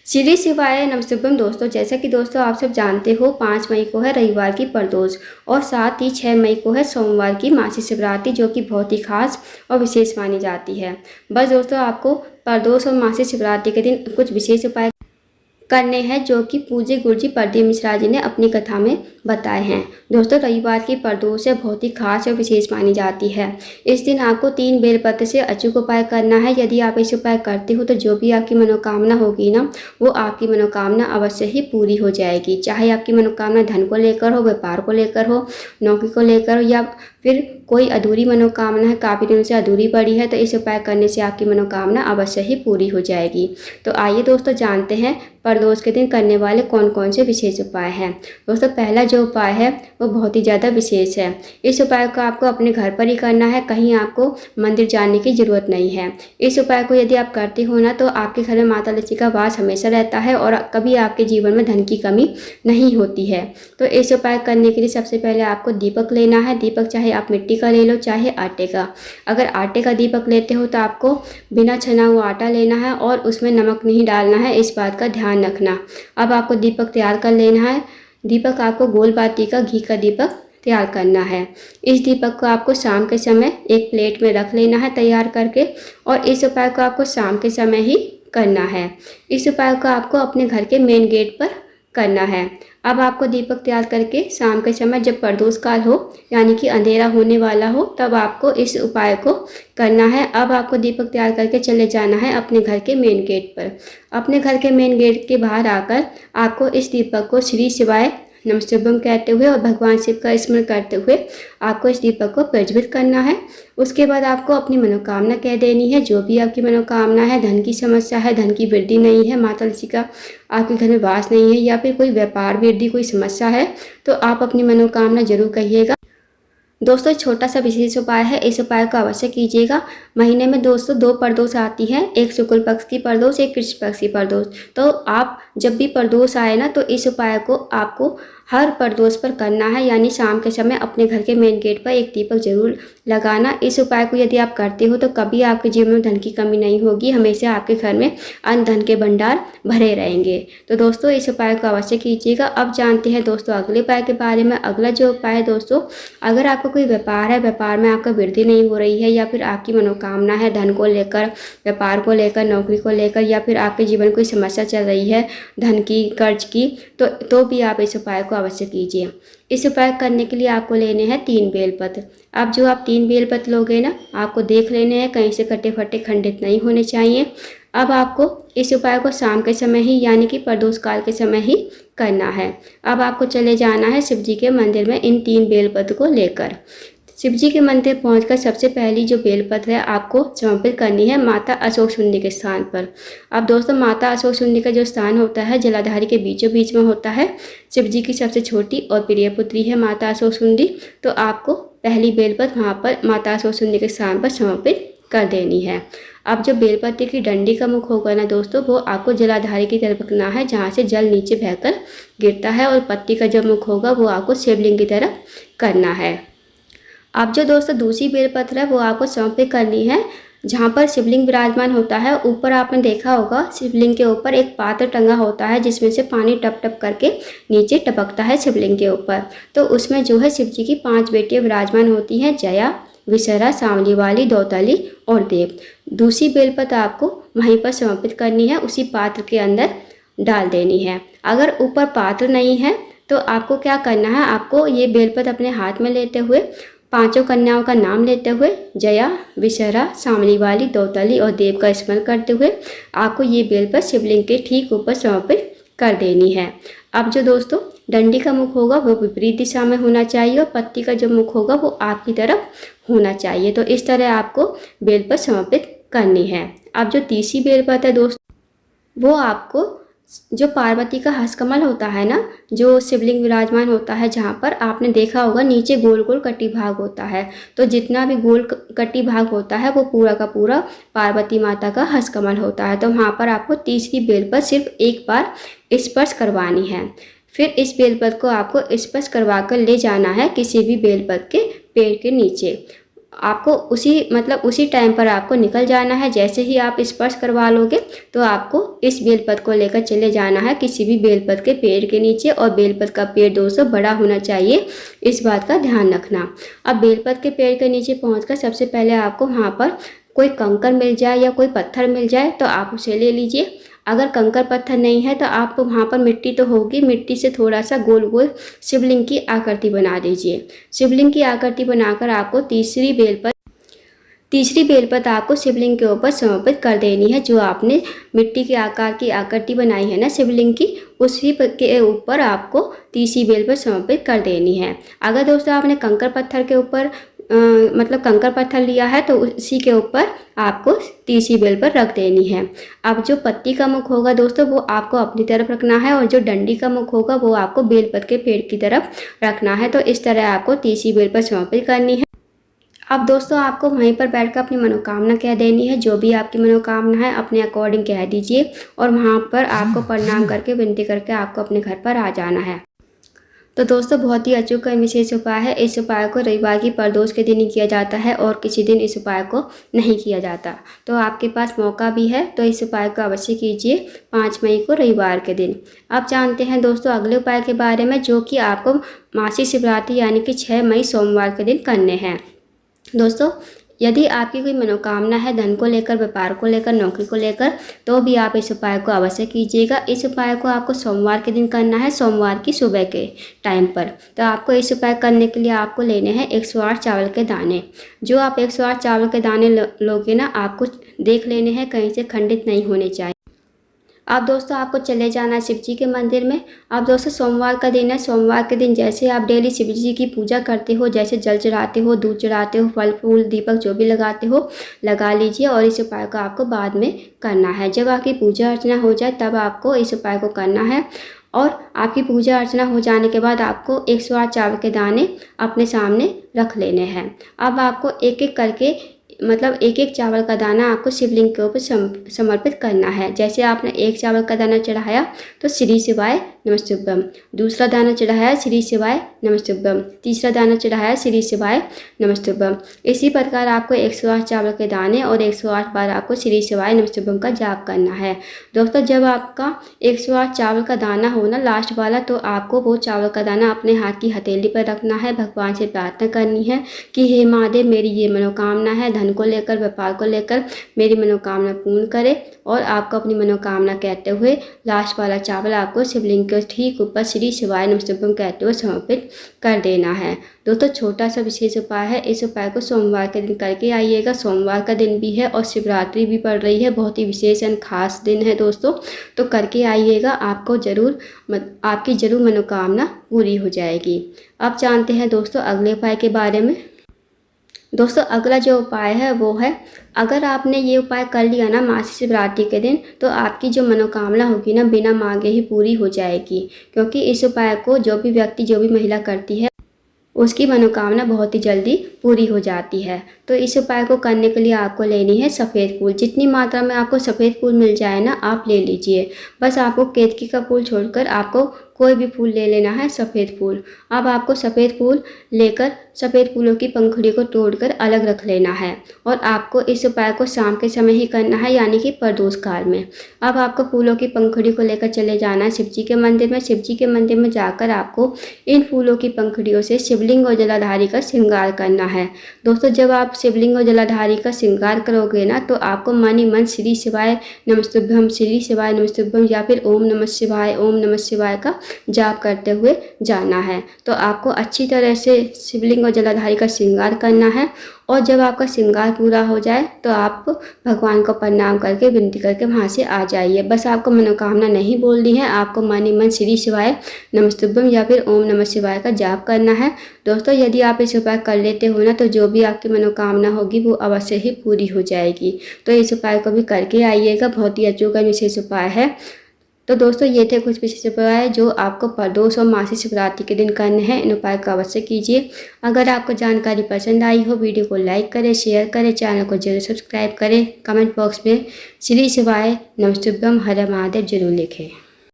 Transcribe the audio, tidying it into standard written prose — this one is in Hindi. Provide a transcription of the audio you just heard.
श्री शिवाय नमस्तुभ्यम दोस्तों। जैसा कि दोस्तों आप सब जानते हो 5 मई को है रविवार की प्रदोष और साथ ही 6 मई को है सोमवार की मासिक शिवरात्रि, जो कि बहुत ही खास और विशेष मानी जाती है। बस दोस्तों आपको प्रदोष और मासिक शिवरात्रि के दिन कुछ विशेष उपाय करने हैं जो कि पूज्य गुरुजी प्रदीप मिश्रा जी ने अपनी कथा में बताए हैं। दोस्तों रविवार की प्रदोष बहुत ही खास और विशेष मानी जाती है। इस दिन आपको 3 बेलपत्र से अचूक उपाय करना है। यदि आप इस उपाय करते हो तो जो भी आपकी मनोकामना होगी ना, वो आपकी मनोकामना अवश्य ही पूरी हो जाएगी। चाहे आपकी मनोकामना धन को लेकर हो, व्यापार को लेकर हो, नौकरी को लेकर हो, या फिर कोई अधूरी मनोकामना है, काफ़ी दिनों से अधूरी पड़ी है, तो इस उपाय करने से आपकी मनोकामना अवश्य ही पूरी हो जाएगी। तो आइए दोस्तों जानते हैं प्रदोष के दिन करने वाले कौन कौन से विशेष उपाय हैं। दोस्तों पहला जो उपाय है वो बहुत ही ज़्यादा विशेष है। इस उपाय को आपको अपने घर पर ही करना है, कहीं आपको मंदिर जाने की ज़रूरत नहीं है। इस उपाय को यदि आप करते हो ना, तो आपके घर में माता लक्ष्मी का वास हमेशा रहता है और कभी आपके जीवन में धन की कमी नहीं होती है। तो इस उपाय करने के लिए सबसे पहले आपको दीपक लेना है। दीपक चाहे आप मिट्टी का ले लो, चाहे आटे का। अगर आटे का दीपक लेते हो तो आपको बिना छना हुआ आटा लेना है और उसमें नमक नहीं डालना है, इस बात का ध्यान रखना। अब आपको दीपक तैयार कर लेना है। दीपक आपको गोल बाती का घी का दीपक तैयार करना है। इस दीपक को आपको शाम के समय एक प्लेट में रख लेना है तैयार करके, और इस उपाय को आपको शाम के समय ही करना है। इस उपाय को आपको अपने घर के मेन गेट पर करना है। अब आपको दीपक तैयार करके शाम के समय जब प्रदोष काल हो, यानी कि अंधेरा होने वाला हो, तब आपको इस उपाय को करना है। अब आपको दीपक तैयार करके चले जाना है अपने घर के मेन गेट पर। अपने घर के मेन गेट के बाहर आकर आपको इस दीपक को श्री शिवाय नमस्तुभ्यम कहते हुए और भगवान शिव का स्मरण करते हुए आपको इस दीपक को प्रज्वलित करना है। उसके बाद आपको अपनी मनोकामना कह देनी है। जो भी आपकी मनोकामना है, धन की समस्या है, धन की वृद्धि नहीं है, माता लक्ष्मी का आपके घर में वास नहीं है, या फिर कोई व्यापार वृद्धि कोई समस्या है, तो आप अपनी मनोकामना जरूर कहिएगा। दोस्तों छोटा सा विशेष उपाय है, इस उपाय को अवश्य कीजिएगा। महीने में दोस्तों 2 प्रदोष आती हैं, एक शुक्ल पक्ष की प्रदोष, एक कृष्ण पक्ष की प्रदोष। तो आप जब भी प्रदोष आए ना, तो इस उपाय को आपको हर प्रदोष पर करना है, यानी शाम के समय अपने घर के मेन गेट पर एक दीपक जरूर लगाना। इस उपाय को यदि आप करते हो तो कभी आपके जीवन में धन की कमी नहीं होगी, हमेशा आपके घर में अन्न धन के भंडार भरे रहेंगे। तो दोस्तों इस उपाय को अवश्य कीजिएगा। अब जानते हैं दोस्तों अगले उपाय के बारे में। अगला जो उपाय है दोस्तों, अगर आपका कोई व्यापार है, व्यापार में आपका वृद्धि नहीं हो रही है, या फिर आपकी मनोकामना है धन को लेकर, व्यापार को लेकर, नौकरी को लेकर, या फिर आपके जीवन कोई समस्या चल रही है धन की, कर्ज की, तो भी आप इस उपाय को अवश्य कीजिए। इस उपाय करने के लिए आपको लेने हैं 3 बेलपत्र। अब जो आप 3 बेलपत्र लोगे ना, आपको देख लेने हैं कहीं से कटे फटे खंडित नहीं होने चाहिए। अब आपको इस उपाय को शाम के समय ही, यानी कि प्रदोष काल के समय ही करना है। अब आपको चले जाना है शिव जी के मंदिर में इन 3 बेलपत्र को लेकर। शिव जी के मंदिर पहुंचकर सबसे पहली जो बेलपत्र है आपको समर्पित करनी है माता अशोक सुंदरी के स्थान पर। अब दोस्तों माता अशोक सुंदरी का जो स्थान होता है जलाधारी के बीचों बीच में होता है। शिव जी की सबसे छोटी और प्रिय पुत्री है माता अशोक सुंदरी, तो आपको पहली बेलपत्र वहाँ पर माता अशोक सुंदरी के स्थान पर समर्पित कर देनी है। अब जो बेलपत्र की डंडी का मुख होगा ना दोस्तों, वो आपको जलाधारी की तरफ रखना है, जहाँ से जल नीचे बहकर गिरता है, और पत्ती का जो मुख होगा वो आपको शिवलिंग की तरफ करना है। अब जो दोस्तों दूसरी बेलपत्र है वो आपको समर्पित करनी है जहाँ पर शिवलिंग विराजमान होता है। ऊपर आपने देखा होगा शिवलिंग के ऊपर एक पात्र टंगा होता है, जिसमें से पानी टप टप करके नीचे टपकता है शिवलिंग के ऊपर। तो उसमें जो है शिव जी की 5 बेटियां विराजमान होती हैं, जया, विशरा, सांवली वाली, दौतली और देव। दूसरी बेलपत्र आपको वहीं पर समर्पित करनी है, उसी पात्र के अंदर डाल देनी है। अगर ऊपर पात्र नहीं है तो आपको क्या करना है, आपको ये बेलपत्र अपने हाथ में लेते हुए 5 कन्याओं का नाम लेते हुए जया, विशरा, सांवली वाली, दौतली और देव का स्मरण करते हुए आपको ये बेलपत्र शिवलिंग के ठीक ऊपर समर्पित कर देनी है। अब जो दोस्तों डंडी का मुख होगा वो विपरीत दिशा में होना चाहिए, और पत्ती का जो मुख होगा वो आपकी तरफ होना चाहिए। तो इस तरह आपको बेलपत्र समर्पित करनी है। अब जो तीसरी बेलपत्र है दोस्तों, वो आपको जो पार्वती का हस्तकमल होता है ना, जो शिवलिंग विराजमान होता है, जहाँ पर आपने देखा होगा नीचे गोल गोल कटी भाग होता है, तो जितना भी गोल कटी भाग होता है वो पूरा का पूरा पार्वती माता का हस्तकमल होता है। तो वहाँ पर आपको तीसरी बेल पर सिर्फ एक बार स्पर्श करवानी है। फिर इस बेलपत्र को आपको स्पर्श करवा कर ले जाना है किसी भी बेलपत्र के पेड़ के नीचे। आपको उसी टाइम पर आपको निकल जाना है। जैसे ही आप स्पर्श करवा लोगे तो आपको इस बेलपत्र को लेकर चले जाना है किसी भी बेलपत्र के पेड़ के नीचे। और बेलपत्र का पेड़ दोस्तों बड़ा होना चाहिए, इस बात का ध्यान रखना। अब बेलपत्र के पेड़ के नीचे पहुंचकर सबसे पहले आपको वहाँ पर कोई कंकर मिल जाए या कोई पत्थर मिल जाए तो आप उसे ले लीजिए। अगर कंकर पत्थर नहीं है तो आप वहाँ पर मिट्टी तो होगी, मिट्टी से थोड़ा सा गोल गोल शिवलिंग की आकृति बना दीजिए। शिवलिंग की आकृति बनाकर आपको तीसरी बेलपत्र आपको शिवलिंग के ऊपर समर्पित कर देनी है। जो आपने मिट्टी के आकार की आकृति बनाई है ना शिवलिंग की, उसी के ऊपर आपको तीसरी बेलपत्र समर्पित कर देनी है। अगर दोस्तों आपने कंकर पत्थर के ऊपर कंकर पत्थर लिया है तो उसी के ऊपर आपको तीसरी बेलपत्र रख देनी है। अब जो पत्ती का मुख होगा दोस्तों वो आपको अपनी तरफ रखना है और जो डंडी का मुख होगा वो आपको बेलपत्र के पेड़ की तरफ रखना है। तो इस तरह आपको तीसरी बेलपत्र समर्पित करनी है। अब दोस्तों आपको वहीं पर बैठकर अपनी मनोकामना कह देनी है। जो भी आपकी मनोकामना है अपने अकॉर्डिंग कह दीजिए और वहाँ पर आपको प्रणाम करके विनती करके आपको अपने घर पर आ जाना है। तो दोस्तों बहुत ही अचूक विशेष उपाय है। इस उपाय को रविवार की प्रदोष के दिन ही किया जाता है और किसी दिन इस उपाय को नहीं किया जाता। तो आपके पास मौका भी है तो इस उपाय को अवश्य कीजिए 5 मई को रविवार के दिन। अब जानते हैं दोस्तों अगले उपाय के बारे में, जो कि आपको मासिक शिवरात्रि यानी कि 6 मई सोमवार के दिन करने हैं। दोस्तों यदि आपकी कोई मनोकामना है धन को लेकर, व्यापार को लेकर, नौकरी को लेकर, तो भी आप इस उपाय को अवश्य कीजिएगा। इस उपाय को आपको सोमवार के दिन करना है, सोमवार की सुबह के टाइम पर। तो आपको इस उपाय करने के लिए आपको लेने हैं 108 चावल के दाने। जो आप 108 चावल के दाने लोगे ना, आपको देख लेने हैं कहीं से खंडित नहीं होने चाहिए। अब दोस्तों आपको चले जाना है शिव जी के मंदिर में। अब दोस्तों सोमवार का दिन है, सोमवार के दिन जैसे आप डेली शिव जी की पूजा करते हो, जैसे जल चढ़ाते हो, दूध चढ़ाते हो, फल फूल दीपक जो भी लगाते हो लगा लीजिए। और इस उपाय को आपको बाद में करना है। जब आपकी पूजा अर्चना हो जाए तब आपको इस उपाय को करना है। और आपकी पूजा अर्चना हो जाने के बाद आपको 108 चावल के दाने अपने सामने रख लेने हैं। अब आपको एक एक करके एक एक चावल का दाना आपको शिवलिंग के ऊपर समर्पित करना है। जैसे आपने एक चावल का दाना चढ़ाया तो श्री शिवाय नमस्तुभ्यम, दूसरा दाना चढ़ाया श्री शिवाय नमस्तुभ्यम, तीसरा दाना चढ़ाया श्री शिवाय नमस्तुभ्यम। इसी प्रकार आपको 108 चावल के दाने और 108 बार आपको श्री शिवाय नमस्तुभ्यम का जाप करना है। दोस्तों जब आपका 108 चावल का दाना हो ना लास्ट वाला, तो आपको वो चावल का दाना अपने हाथ की हथेली पर रखना है। भगवान से प्रार्थना करनी है कि हे महादेव मेरी ये मनोकामना है, धन को लेकर, व्यापार को लेकर मेरी मनोकामना पूर्ण करे। और आपको अपनी मनोकामना कहते हुए लास्ट वाला चावल आपको शिवलिंग के ठीक ऊपर श्री शिवाय नमस्तुभ्यम कहते हुए समर्पित कर देना है। दोस्तों छोटा सा विशेष उपाय है, इस उपाय को सोमवार के दिन करके आइएगा। सोमवार का दिन भी है और शिवरात्रि भी पड़ रही है, बहुत ही विशेष एंड खास दिन है दोस्तों। तो करके आइएगा, आपकी जरूर मनोकामना पूरी हो जाएगी। अब जानते हैं दोस्तों अगले उपाय के बारे में। दोस्तों अगला जो उपाय है वो है, अगर आपने ये उपाय कर लिया ना मासिक शिवरात्रि के दिन, तो आपकी जो मनोकामना होगी ना बिना मांगे ही पूरी हो जाएगी। क्योंकि इस उपाय को जो भी व्यक्ति, जो भी महिला करती है उसकी मनोकामना बहुत ही जल्दी पूरी हो जाती है। तो इस उपाय को करने के लिए आपको लेनी है सफ़ेद फूल। जितनी मात्रा में आपको सफ़ेद फूल मिल जाए ना आप ले लीजिए। बस आपको केतकी का फूल छोड़कर आपको कोई भी फूल ले लेना है, सफ़ेद फूल। अब आपको सफ़ेद फूल लेकर सफ़ेद फूलों की पंखुड़ी को तोड़कर अलग रख लेना है। और आपको इस उपाय को शाम के समय ही करना है, यानी कि प्रदोष काल में। अब आपको फूलों की पंखुड़ी को लेकर चले जाना है शिव जी के मंदिर में। शिव जी के मंदिर में जाकर आपको इन फूलों की पंखुड़ियों से शिवलिंग और जलाधारी का श्रृंगार करना है। दोस्तों जब आप शिवलिंग और जलाधारी का श्रृंगार करोगे ना, तो आपको मन ही मन श्री शिवाय नमस्तुभ्यम, श्री शिवाय नमस्तुभ्यम या फिर ओम नमः शिवाय का जाप करते हुए जाना है। तो आपको अच्छी तरह से शिवलिंग और जलाधारी का श्रृंगार करना है। और जब आपका श्रृंगार पूरा हो जाए तो आप भगवान को प्रणाम करके विनती करके वहाँ से आ जाइए। बस आपको मनोकामना नहीं बोलनी है, आपको मन ही मन श्री शिवाय नमस्तुभ्यम या फिर ओम नमः शिवाय का जाप करना है। दोस्तों यदि आप इस उपाय कर लेते हो ना, तो जो भी आपकी मनोकामना होगी वो अवश्य ही पूरी हो जाएगी। तो इस उपाय को भी करके आइएगा, बहुत ही अचूक विशेष उपाय है। तो दोस्तों ये थे कुछ विशेष उपाय जो आपको प्रदोष और मासिक शिवरात्रि के दिन करने हैं। इन उपाय का अवश्य कीजिए। अगर आपको जानकारी पसंद आई हो, वीडियो को लाइक करें, शेयर करें, चैनल को जरूर सब्सक्राइब करें। कमेंट बॉक्स में श्री शिवाय नमस्तुभ्यम हर महादेव जरूर लिखें।